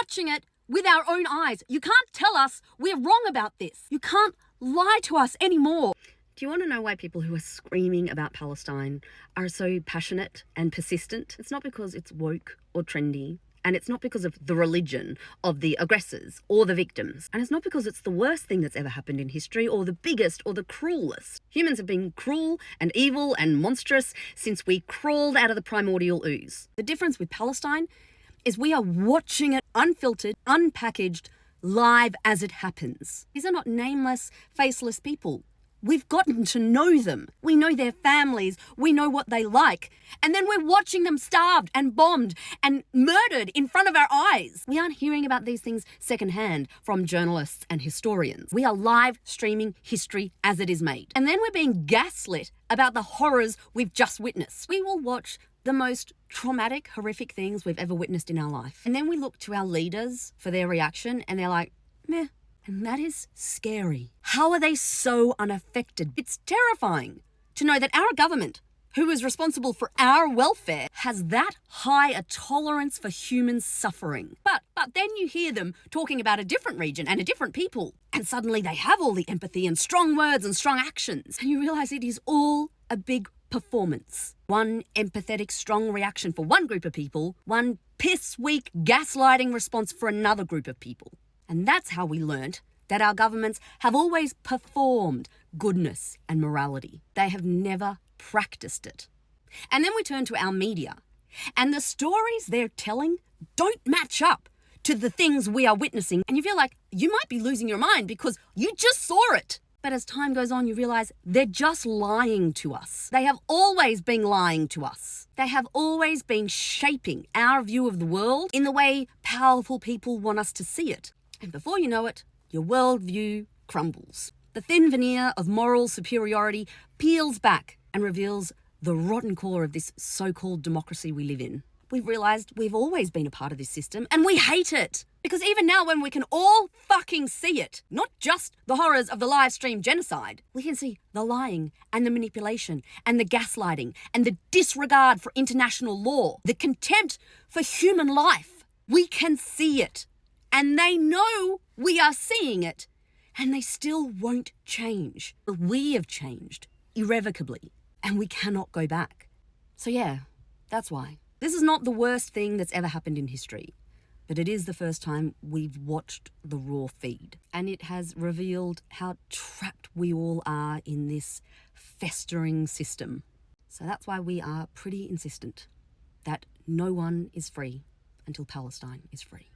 watching it with our own eyes. You can't tell us we're wrong about this. You can't lie to us anymore. Do you want to know why people who are screaming about Palestine are so passionate and persistent? It's not because it's woke or trendy. And it's not because of the religion of the aggressors or the victims. And it's not because it's the worst thing that's ever happened in history or the biggest or the cruelest. Humans have been cruel and evil and monstrous since we crawled out of the primordial ooze. The difference with Palestine is we are watching it unfiltered, unpackaged, live as it happens. These are not nameless, faceless people. We've gotten to know them. We know their families. We know what they like. And then we're watching them starved and bombed and murdered in front of our eyes. We aren't hearing about these things secondhand from journalists and historians. We are live streaming history as it is made. And then we're being gaslit about the horrors we've just witnessed. We will watch the most traumatic, horrific things we've ever witnessed in our life. And then we look to our leaders for their reaction and they're like, meh. And that is scary. How are they so unaffected? It's terrifying to know that our government, who is responsible for our welfare, has that high a tolerance for human suffering. But then you hear them talking about a different region and a different people, and suddenly they have all the empathy and strong words and strong actions, and you realize it is all a big performance. One empathetic, strong reaction for one group of people, one piss-weak, gaslighting response for another group of people. And that's how we learnt that our governments have always performed goodness and morality. They have never practiced it. And then we turn to our media, and the stories they're telling don't match up to the things we are witnessing. And you feel like you might be losing your mind because you just saw it. But as time goes on, you realize they're just lying to us. They have always been lying to us. They have always been shaping our view of the world in the way powerful people want us to see it. And before you know it, your worldview crumbles. The thin veneer of moral superiority peels back and reveals the rotten core of this so-called democracy we live in. We've realised we've always been a part of this system and we hate it. Because even now when we can all fucking see it, not just the horrors of the live stream genocide, we can see the lying and the manipulation and the gaslighting and the disregard for international law, the contempt for human life. We can see it. And they know we are seeing it, and they still won't change. But we have changed irrevocably, and we cannot go back. So yeah, that's why. This is not the worst thing that's ever happened in history, but it is the first time we've watched the raw feed. And it has revealed how trapped we all are in this festering system. So that's why we are pretty insistent that no one is free until Palestine is free.